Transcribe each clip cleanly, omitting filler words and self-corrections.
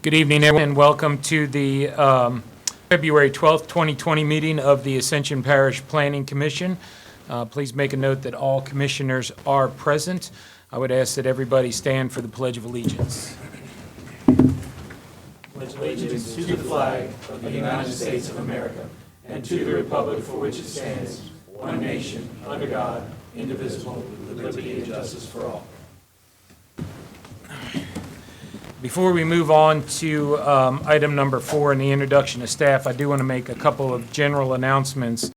Good evening, everyone, and welcome to the February 12th, 2020 meeting of the Ascension Parish Planning Commission. Please make a note that all commissioners are present. I would ask that everybody stand for the Pledge of Allegiance. Pledge allegiance to the flag of the United States of America and to the republic for which it stands, one nation, under God, indivisible, with liberty and justice for all. Before we move on to item number 4 in the introduction of staff, I do want to make a couple of general announcements.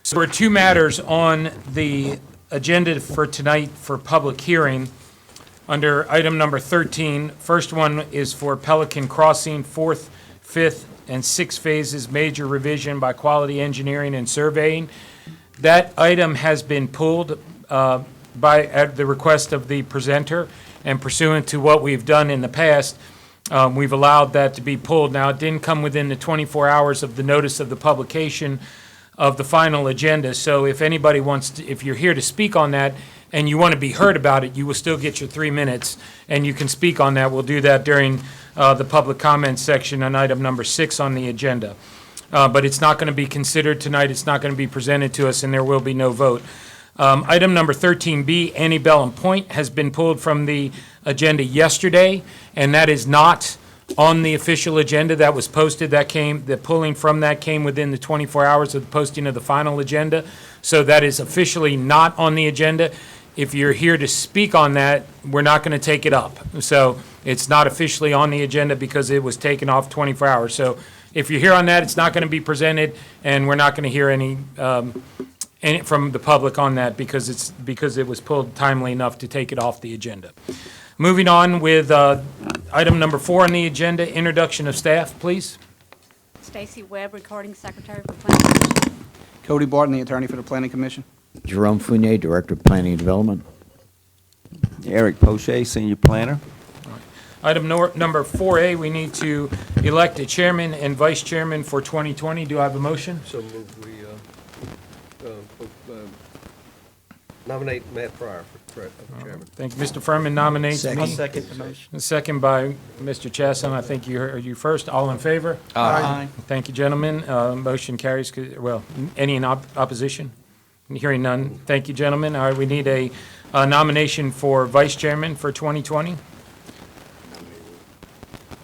So there are two matters on the agenda for tonight for public hearing. Under item number 13, first one is for Pelican Crossing, 4th, 5th, and 6th phases, major revision by Quality Engineering and Surveying. That item has been pulled at the request of the presenter, and pursuant to what we've done in the past, we've allowed that to be pulled. Now, it didn't come within the 24 hours of the notice of the publication of the final agenda, so if anybody wants to, if you're here to speak on that and you want to be heard about it, you will still get your 3 minutes, and you can speak on that. We'll do that during the public comments section on item number 6 on the agenda. But it's not going to be considered tonight, it's not going to be presented to us, and there will be no vote. Item number 13B, Antebellum Point, has been pulled from the agenda yesterday, and that is not on the official agenda that was posted. The pulling from that came within the 24 hours of the posting of the final agenda, so that is officially not on the agenda. If you're here to speak on that, we're not going to take it up. So it's not officially on the agenda because it was taken off 24 hours. So if you're here on that, it's not going to be presented, and we're not going to hear any from the public on that because it was pulled timely enough to take it off the agenda. Moving on with item number 4 on the agenda, introduction of staff, please. Stacy Webb, Recording Secretary for Planning Commission. Cody Barton, the attorney for the Planning Commission. Jerome Fournier, Director of Planning and Development. Eric Poche, Senior Planner. Item number 4A, we need to elect a chairman and vice chairman for 2020. Do I have a motion? So move we nominate Matt Pryor for chairman. Thank you. Mr. Furman nominates me. Second the motion. Second by Mr. Chasson. I think you first. All in favor? Aye. Thank you, gentlemen. Motion carries. Well, any in opposition? Hearing none. Thank you, gentlemen. All right, we need a nomination for vice chairman for 2020.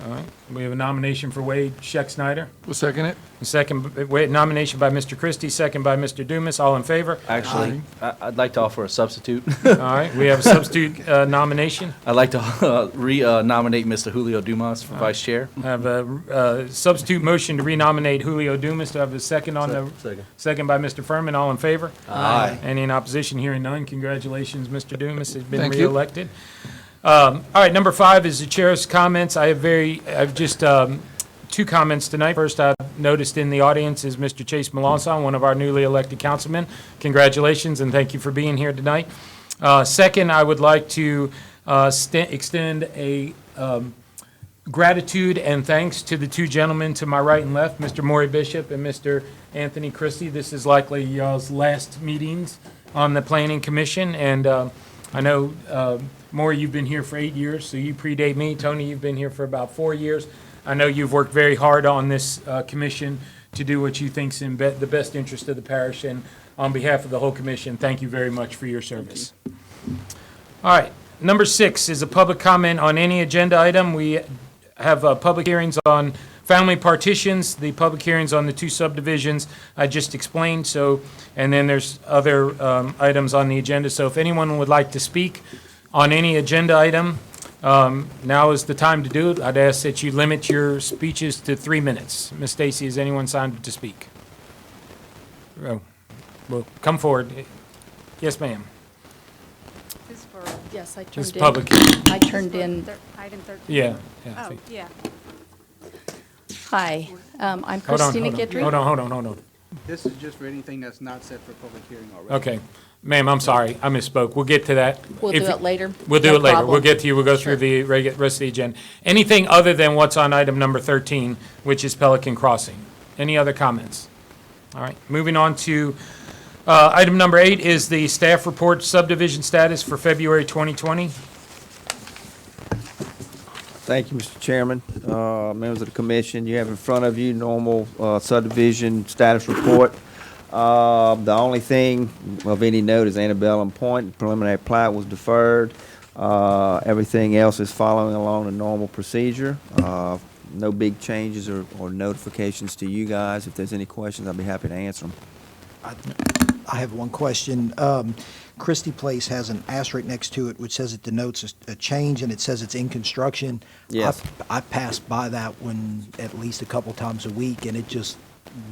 All right, we have a nomination for Wade Scheck-Snyder. We'll second it. Nomination by Mr. Christie, second by Mr. Dumas. All in favor? Actually, I'd like to offer a substitute. All right, we have a substitute nomination. I'd like to re-nominate Mr. Julio Dumas for vice chair. I have a substitute motion to renominate Julio Dumas. Do I have a second on the? Second. Second by Mr. Furman. All in favor? Aye. Any in opposition? Hearing none. Congratulations, Mr. Dumas has been Thank you. reelected. All right, number 5 is the chair's comments. I've just two comments tonight. First, I've noticed in the audience is Mr. Chase Melanson, one of our newly elected councilmen. Congratulations, and thank you for being here tonight. Second, I would like to extend a gratitude and thanks to the two gentlemen to my right and left, Mr. Maury Bishop and Mr. Anthony Christie. This is likely y'all's last meetings on the Planning Commission, and I know, Maury, you've been here for 8 years, so you predate me. Tony, you've been here for about 4 years. I know you've worked very hard on this commission to do what you think's in the best interest of the parish, and on behalf of the whole commission, thank you very much for your service. All right, number 6 is a public comment on any agenda item. We have public hearings on family partitions, the public hearings on the 2 subdivisions I just explained, and then there's other items on the agenda. So if anyone would like to speak on any agenda item, now is the time to do it. I'd ask that you limit your speeches to 3 minutes. Ms. Stacy, is anyone signed to speak? Oh, well, come forward. Yes, ma'am. This is for, Yes, I This turned is in. public. I turned in. item 13. Yeah. Oh, yeah. Hi, I'm Hold on, Christina hold on. Guidry. Hold on. This is just for anything that's not set for public hearing already. Okay. Ma'am, I'm sorry. I misspoke. We'll get to that. We'll If- do it later. We'll do No it later. problem. We'll get to you. We'll go through Sure. the rest of the agenda. Anything other than what's on item number 13, which is Pelican Crossing? Any other comments? All right. Moving on to item number 8 is the staff report subdivision status for February 2020. Thank you, Mr. Chairman. Members of the commission, you have in front of you normal subdivision status report. The only thing of any note is Antebellum Point. Preliminary plat was deferred. Everything else is following along the normal procedure. No big changes or notifications to you guys. If there's any questions, I'd be happy to answer them. I have one question. Christie Place has an asterisk next to it which says it denotes a change, and it says it's in construction. Yes. I pass by that one at least a couple times a week, and it just,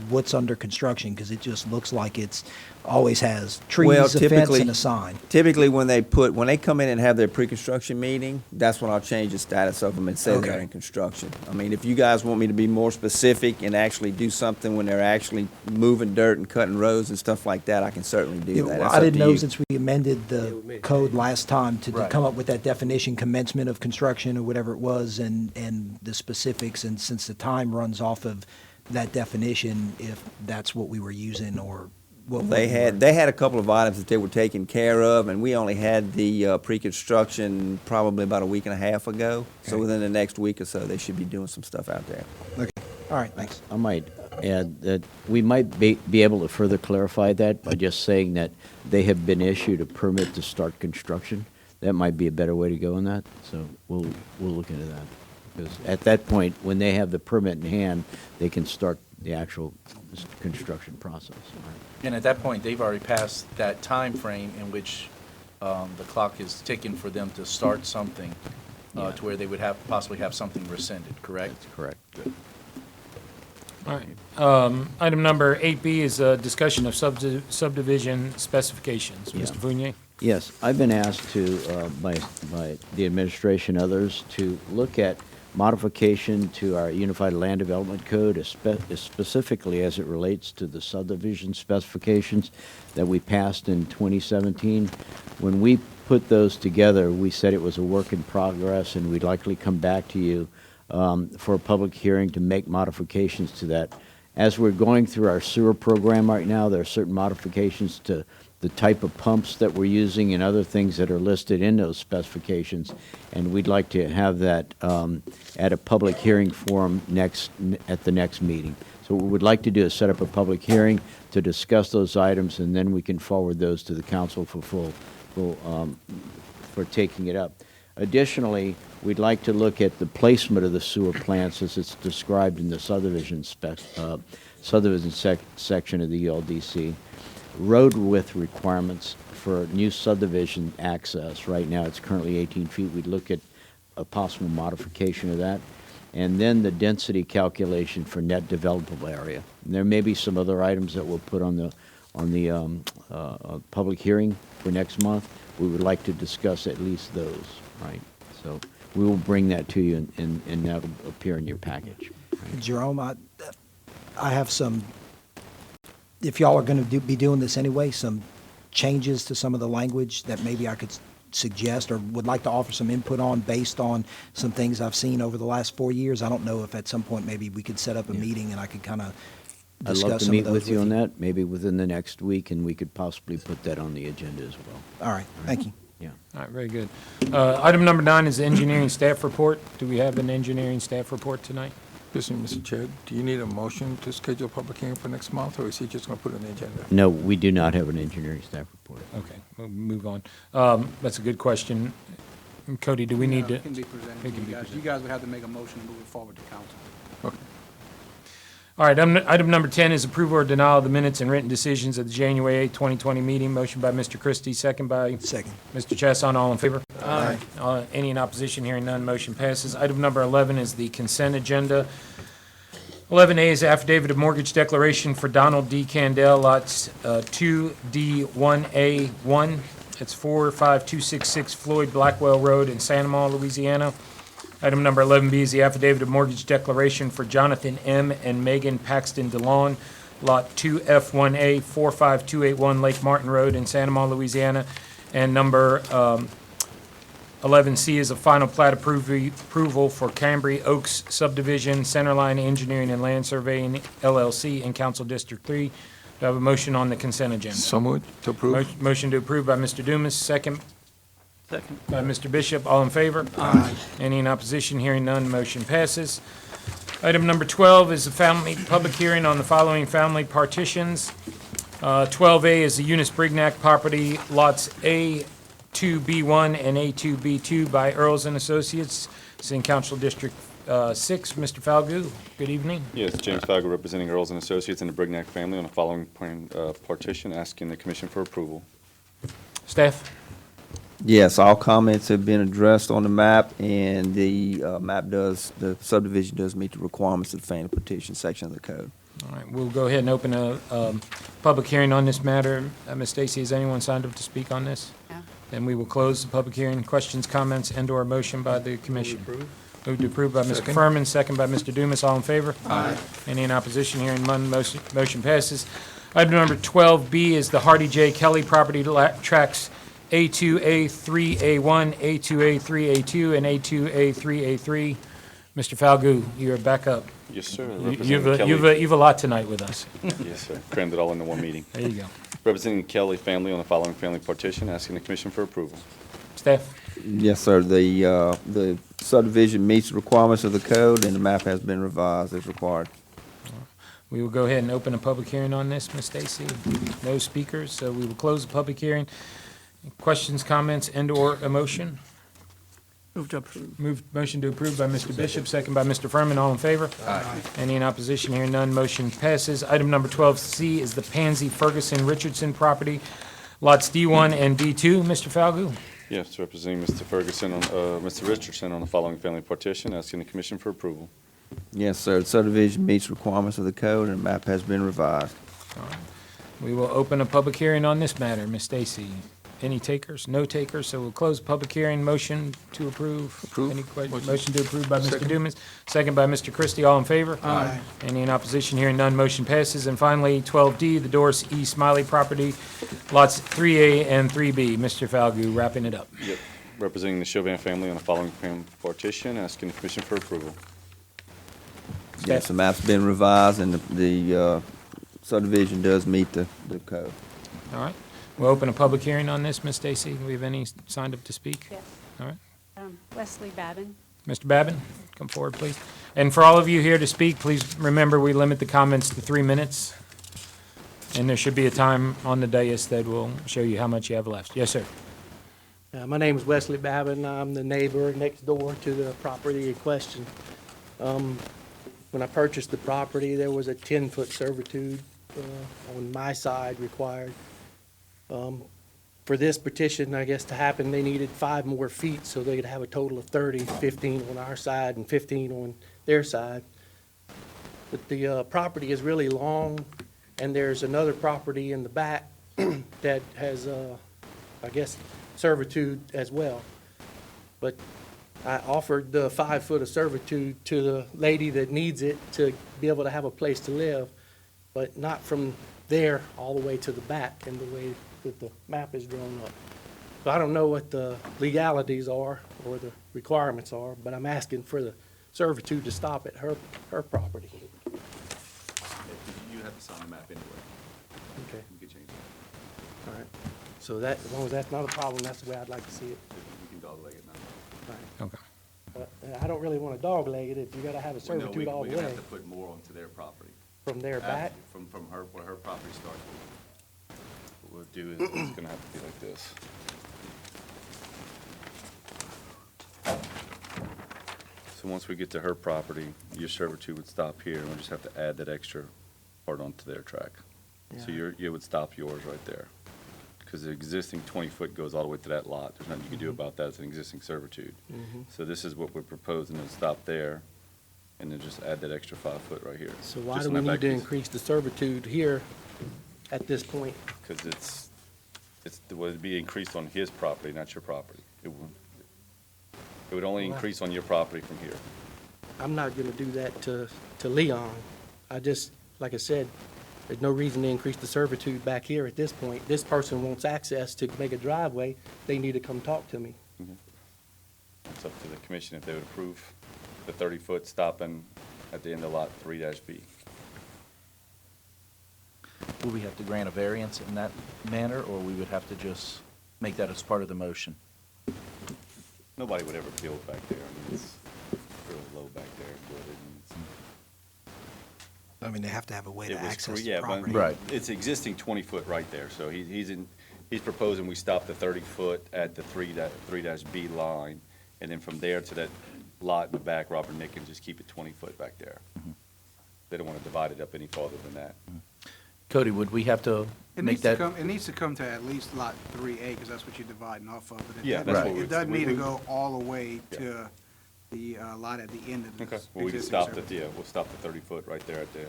what's under construction? Because it just looks like it's, always has Well, trees, a fence, typically- and a sign. Typically, when they come in and have their pre-construction meeting, that's when I'll change the status of them and say they're Okay. in construction. I mean, if you guys want me to be more specific and actually do something when they're actually moving dirt and cutting roads and stuff like that, I can certainly do that. That's I up didn't to know you. since we amended the code last time to Right. come up with that definition, commencement of construction or whatever it was, and the specifics, and since the time runs off of that definition, if that's what we were using or what They had a couple of items that they were taking care of, and we only had the pre-construction probably about a week and a half ago. So Okay. within the next week or so, they should be doing some stuff out there. Okay, all right, thanks. I might add that we might be able to further clarify that by just saying that they have been issued a permit to start construction. That might be a better way to go in that, so we'll look into that. Because at that point, when they have the permit in hand, they can start the actual construction process. And at that point, they've already passed that time frame in which the clock is ticking for them to start something, Yeah. to where they would possibly have something rescinded, correct? That's correct. All right. Item number 8B is a discussion of subdivision specifications. Yeah. Mr. Fournier? Yes, I've been asked to, by the administration, others, to look at modification to our Unified Land Development Code, specifically as it relates to the subdivision specifications that we passed in 2017. When we put those together, we said it was a work in progress, and we'd likely come back to you for a public hearing to make modifications to that. As we're going through our sewer program right now, there are certain modifications to the type of pumps that we're using and other things that are listed in those specifications, and we'd like to have that at a public hearing forum at the next meeting. So what we would like to do is set up a public hearing to discuss those items, and then we can forward those to the council for taking it up. Additionally, we'd like to look at the placement of the sewer plants as it's described in the subdivision section of the ULDC. Road width requirements for new subdivision access. Right now, it's currently 18 feet. We'd look at a possible modification of that. And then the density calculation for net developable area. And there may be some other items that we'll put on the public hearing for next month. We would like to discuss at least those, right? So we will bring that to you, and that'll appear in your package. Jerome, I have some, if y'all are going to be doing this anyway, some changes to some of the language that maybe I could suggest or would like to offer some input on based on some things I've seen over the last 4 years. I don't know if at some point maybe we could set up a meeting and I could kind of I'd discuss love to some meet of those with you on that, maybe within the next week, and we could possibly put that on the agenda as well. All right, thank you. Yeah. All right, very good. Item number 9 is the engineering staff report. Do we have an engineering staff report tonight? Listen, Mr. Chair, do you need a motion to schedule a public hearing for next month, or is he just going to put it on the agenda? No, we do not have an engineering staff report. Okay, we'll move on. That's a good question. Cody, do we need to? It can be presented It to can you be guys. presented. You guys would have to make a motion to move it forward to council. Okay. All right, item number 10 is approval or denial of the minutes and written decisions of the January 8, 2020 meeting. Motion by Mr. Christie, second by Second. Mr. Chasson. All in favor? Aye. Any in opposition? Hearing none, motion passes. Item number 11 is the consent agenda. 11A is affidavit of mortgage declaration for Donald D. Candell, lots 2D1A1. It's 45266 Floyd Blackwell Road in Santa Monica, Louisiana. Item number 11B is the affidavit of mortgage declaration for Jonathan M. and Megan Paxton DeLon, lot 2F1A, 45281 Lake Martin Road in Santa Monica, Louisiana. And number 11C is a final plat approval for Cambry Oaks subdivision, Centerline Engineering and Land Surveying LLC in Council District 3. Do I have a motion on the consent agenda? So moved to approve. Motion to approve by Mr. Dumas, second Second. by Mr. Bishop. All in favor? Aye. Any in opposition? Hearing none, motion passes. Item number 12 is a family public hearing on the following family partitions. 12A is the Eunice Brignac property, lots A2B1 and A2B2 by Earls and Associates. It's in Council District 6. Mr. Falgout, good evening. Yes, James Falgo representing Earls and Associates and the Brignac family on the following partition, asking the commission for approval. Staff? Yes, all comments have been addressed on the map, and the the subdivision does meet the requirements of the family petition section of the code. All right, we'll go ahead and open a public hearing on this matter. Ms. Stacy, has anyone signed up to speak on this? No. Then we will close the public hearing. Questions, comments, and/or motion by the commission? Moved to approve by Mr. Furman, second by Mr. Dumas. All in favor? Aye. Any in opposition? Hearing none, motion passes. Item number 12B is the Hardy J. Kelly property tracks A2A3A1, A2A3A2, and A2A3A3. Mr. Falgout, you're back up. Yes, sir. You've a lot tonight with us. Yes, sir. Crammed it all into one meeting. There you go. Representing the Kelly family on the following family partition, asking the commission for approval. Staff? Yes, sir. The subdivision meets the requirements of the code, and the map has been revised as required. We will go ahead and open a public hearing on this, Ms. Stacy. No speakers, so we will close the public hearing. Questions, comments, and/or a motion? Move to approve. Motion to approve by Mr. Bishop, second by Mr. Furman. All in favor? Aye. Any in opposition? Hearing none, motion passes. Item number 12C is the Pansy Ferguson Richardson property, lots D1 and D2. Mr. Falgout? Yes, representing Mr. Ferguson, Mr. Richardson on the following family partition, asking the commission for approval. Yes, sir. The subdivision meets requirements of the code, and the map has been revised. We will open a public hearing on this matter. Ms. Stacy, any takers? No takers, so we'll close the public hearing. Motion to approve? Any motion to approve by Mr. Dumas, second by Mr. Christie. All in favor? Aye. Any in opposition? Hearing none, motion passes. And finally, 12D, the Doris E. Smiley property, lots 3A and 3B. Mr. Falgout, wrapping it up. Yep. Representing the Chauvin family on the following family partition, asking the commission for approval. Yes, the map's been revised, and the subdivision does meet the code. All right. We'll open a public hearing on this. Ms. Stacy, do we have any signed up to speak? Yes. All right. Wesley Babin. Mr. Babin, come forward, please. And for all of you here to speak, please remember we limit the comments to 3 minutes. And there should be a time on the dais that will show you how much you have left. Yes, sir. My name is Wesley Babin. I'm the neighbor next door to the property in question. When I purchased the property, there was a 10-foot servitude on my side required. For this petition, I guess, to happen, they needed 5 more feet, so they could have a total of 30, 15 on our side and 15 on their side. But the property is really long, and there's another property in the back that has, I guess, servitude as well. But I offered the 5 foot of servitude to the lady that needs it to be able to have a place to live, but not from there all the way to the back in the way that the map is drawn up. So I don't know what the legalities are or the requirements are, but I'm asking for the servitude to stop at her property. You have to sign the map anyway. Okay, You can change it. all right. So that, as long as that's not a problem, that's the way I'd like to see it. You can dogleg it now. All right. Okay. But I don't really want to dogleg it if you gotta have a servitude all the way put more onto their property. from their back. From her, where her property starts. What we'll do is, it's gonna have to be like this. So once we get to her property, your servitude would stop here, and we'll just have to add that extra part onto their track. So Yeah. you would stop yours right there. Because the existing 20-foot goes all the way to that lot. There's nothing you can do about that. It's an existing servitude. So this is what we're proposing, is stop there, and then just add that extra 5 foot right here. So why Just do on we that need back to piece. increase the servitude here at this point? Because it would be increased on his property, not your property. It would only increase on your property from here. I'm not gonna do that to Leon. I just, like I said, there's no reason to increase the servitude back here at this point. This person wants access to make a driveway, they need to come talk to me. It's up to the commission if they would approve the 30-foot stopping at the end of lot 3-B. Will we have to grant a variance in that manner, or we would have to just make that as part of the motion? Nobody would ever build back there. I mean, it's really low back there. Wooded, and it's- I mean, they have to have a way to It was access the yeah, but property. Right. It's existing 20-foot right there, so he's proposing we stop the 30-foot at the 3-B line, and then from there to that lot in the back, Robert Nick can just keep it 20-foot back there. They don't want to divide it up any farther than that. Cody, would we have to It make needs to that? come, it needs to come to at least lot 3A, because that's what you're dividing off of. But it Yeah, doesn't- that's what It doesn't need to we- go all the way to the lot at the end of Okay, this. well, we can existing stop service. we'll stop the 30-foot right there at the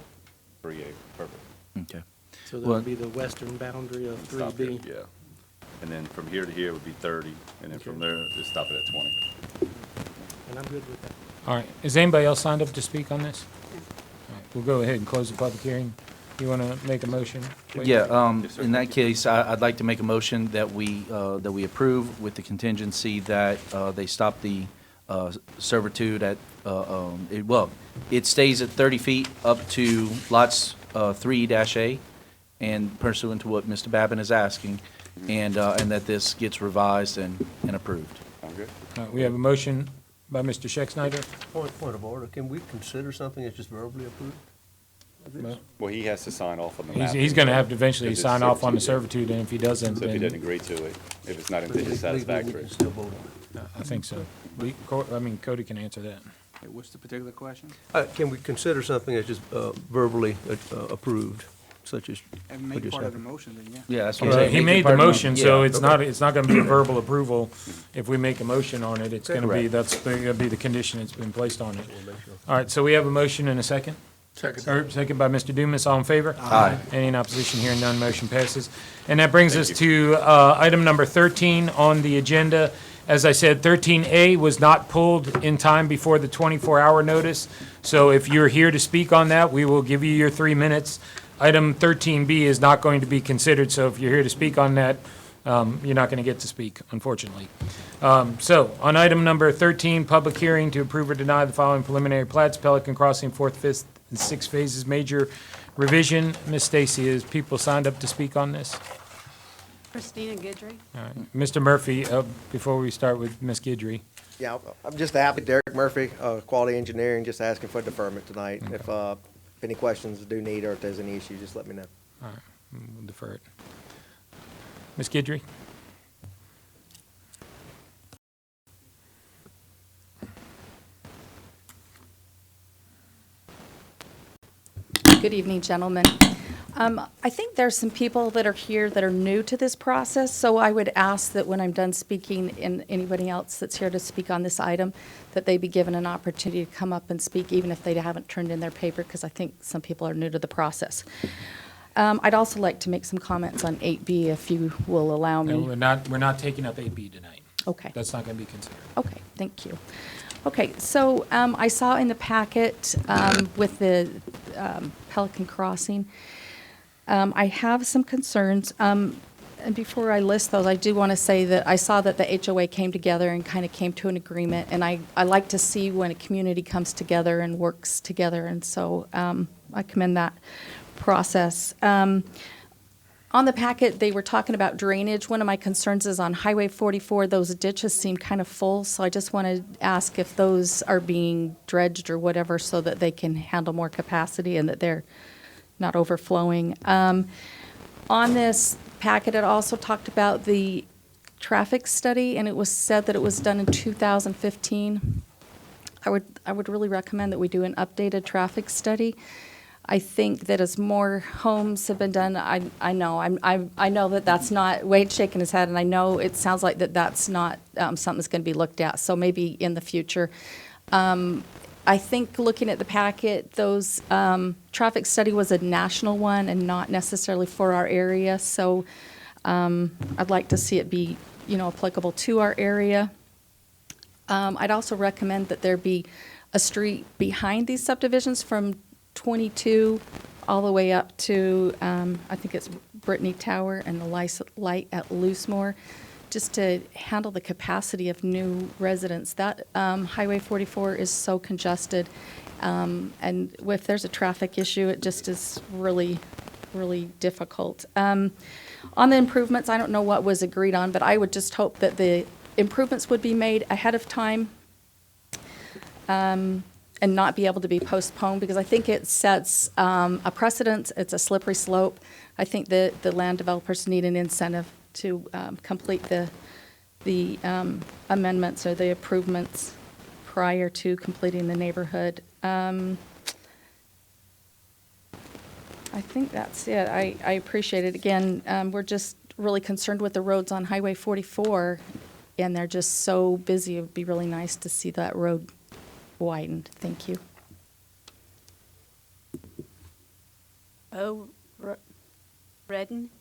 3A. Perfect. Okay. So that Well- would be the western boundary of Stop there, 3B. yeah. And then from here to here would be 30, and then from there, just stop it at 20. And I'm good with that. All right, is anybody else signed up to speak on this? All right, we'll go ahead and close the public hearing. You want to make a motion? Wade? Yeah, Yes, sir. in that case, I'd like to make a motion that we approve with the contingency that they stop the servitude at, it stays at 30 feet up to lots 3-A, and pursuant to what Mr. Babin is asking, and that this gets revised and approved. Sound good? All right, we have a motion by Mr. Schexnayder. Point of order, can we consider something that's just verbally approved? Well, he has to sign off on the map. He's going to have to eventually Because it's sign off on the servitude, servitude, and if he doesn't, So if he doesn't then agree to it, if it's not Legally, his we satisfactory. can still vote on it. I think so. Cody can answer that. Okay, what's the particular question? Can we consider something that's just verbally approved, such as And what make just part of the happened? motion, then, yeah. Yeah, that's what I'm saying. He Make it made the part of motion, so yeah. it's not going to be a verbal approval if we make a motion on it. It's going to be, Correct. that's going to be the condition that's been placed on it. All right, so we have a motion and a second? Second by Mr. Dumas, all in favor? Aye. Any in opposition, hearing none, motion passes. And that brings us Thank to item number 13 on the agenda. As I said, 13A was not pulled in time before the 24-hour notice, so if you're here to speak on that, we will give you your 3 minutes. Item 13B is not going to be considered, so if you're here to speak on that, you're not going to get to speak, unfortunately. So, on item number 13, public hearing to approve or deny the following preliminary plats, Pelican Crossing, 4th, 5th, and 6th phases, major revision. Ms. Stacy, is people signed up to speak on this? Christina Guidry. All right. Mr. Murphy, before we start with Ms. Guidry. Yeah, I'm just happy, Derek Murphy, Quality Engineering, just asking for deferment tonight. If any questions do need, or if there's any issue, just let me know. All right, we'll defer it. Ms. Guidry? Good evening, gentlemen. I think there's some people that are here that are new to this process, so I would ask that when I'm done speaking, and anybody else that's here to speak on this item, that they be given an opportunity to come up and speak, even if they haven't turned in their paper, because I think some people are new to the process. I'd also like to make some comments on 8B, if you will allow No, me. we're not taking up 8B tonight. Okay. That's not going to be considered. Okay, thank you. Okay, so I saw in the packet with the Pelican Crossing, I have some concerns. And before I list those, I do want to say that I saw that the HOA came together and kind of came to an agreement, and I like to see when a community comes together and works together, and so I commend that process. On the packet, they were talking about drainage. One of my concerns is on Highway 44, those ditches seem kind of full, so I just want to ask if those are being dredged or whatever so that they can handle more capacity and that they're not overflowing. On this packet, it also talked about the traffic study, and it was said that it was done in 2015. I would really recommend that we do an updated traffic study. I think that as more homes have been done, I know that that's not, Wade's shaking his head, and I know it sounds like that's not something that's going to be looked at, so maybe in the future. I think looking at the packet, those traffic study was a national one and not necessarily for our area, so I'd like to see it be, applicable to our area. I'd also recommend that there be a street behind these subdivisions from 22 all the way up to, I think it's Brittany Tower and the light at Loosemore, just to handle the capacity of new residents. That Highway 44 is so congested, and if there's a traffic issue, it just is really, really difficult. On the improvements, I don't know what was agreed on, but I would just hope that the improvements would be made ahead of time, and not be able to be postponed, because I think it sets a precedent. It's a slippery slope. I think the land developers need an incentive to complete the amendments or the improvements prior to completing the neighborhood. I think that's it. I appreciate it. Again, we're just really concerned with the roads on Highway 44, and they're just so busy. It would be really nice to see that road widened. Thank you. Oh, Redden?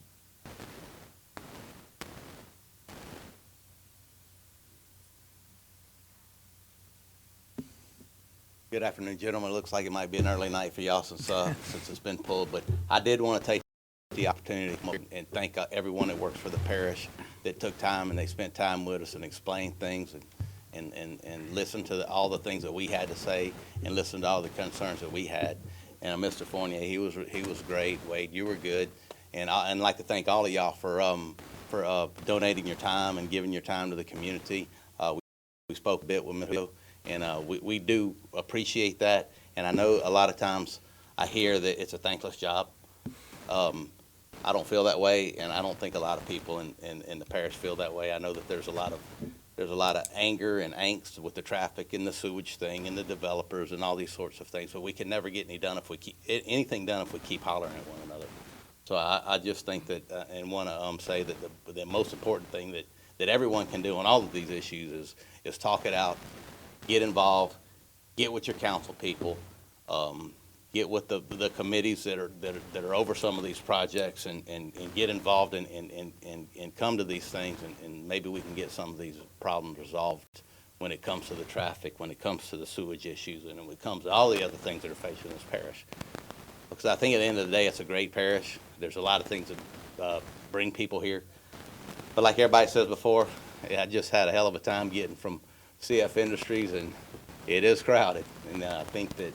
Good afternoon, gentlemen. It looks like it might be an early night for y'all since it's been pulled, but I did want to take the opportunity to come up and thank everyone that works for the parish that took time and they spent time with us and explained things and listened to all the things that we had to say and listened to all the concerns that we had. And Mr. Fournier, he was great. Wade, you were good. And I'd like to thank all of y'all for donating your time and giving your time to the community. We spoke a bit with Mr. And we do appreciate that. And I know a lot of times I hear that it's a thankless job. I don't feel that way, and I don't think a lot of people in the parish feel that way. I know that there's a lot of anger and angst with the traffic and the sewage thing and the developers and all these sorts of things. But we can never get anything done if we keep hollering at one another. So I just think that and want to say that the most important thing that everyone can do on all of these issues is talk it out. Get involved, get with your council people, get with the committees that are over some of these projects and get involved and come to these things and maybe we can get some of these problems resolved when it comes to the traffic, when it comes to the sewage issues, and when it comes to all the other things that are facing this parish. Because I think at the end of the day, it's a great parish. There's a lot of things that bring people here. But like everybody says before, I just had a hell of a time getting from CF Industries, and it is crowded. And I think that,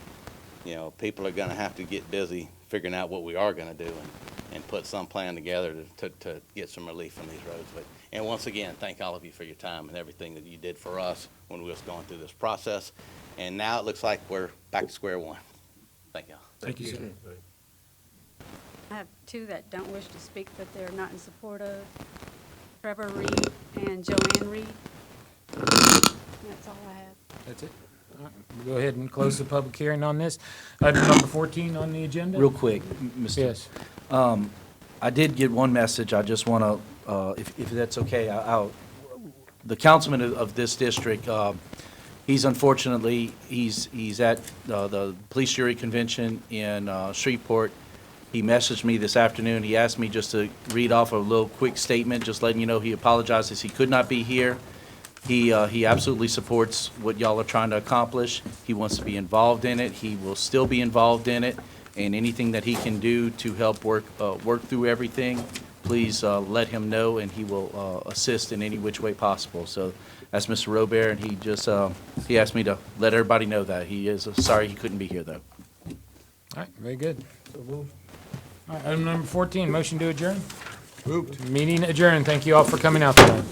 people are going to have to get busy figuring out what we are going to do and put some plan together to get some relief from these roads. And once again, thank all of you for your time and everything that you did for us when we was going through this process. And now it looks like we're back to square one. Thank y'all. Thank you, sir. I have two that don't wish to speak, but they're not in support of. Trevor Reed and Joanne Reed. That's all I have. That's it. All right, we'll go ahead and close the public hearing on this. Item number 14 on the agenda. Real quick, Mr. Yes. I did get one message. I just want to, if that's okay, the councilman of this district, he's unfortunately, he's at the police jury convention in Shreveport. He messaged me this afternoon. He asked me just to read off a little quick statement, just letting you know he apologizes. He could not be here. He absolutely supports what y'all are trying to accomplish. He wants to be involved in it. He will still be involved in it. And anything that he can do to help work through everything, please let him know, and he will assist in any which way possible. So that's Mr. Robert, and he asked me to let everybody know that. He is sorry he couldn't be here, though. All right, very good. All right, item number 14, motion to adjourn. Moved. Meeting adjourned. Thank you all for coming out tonight.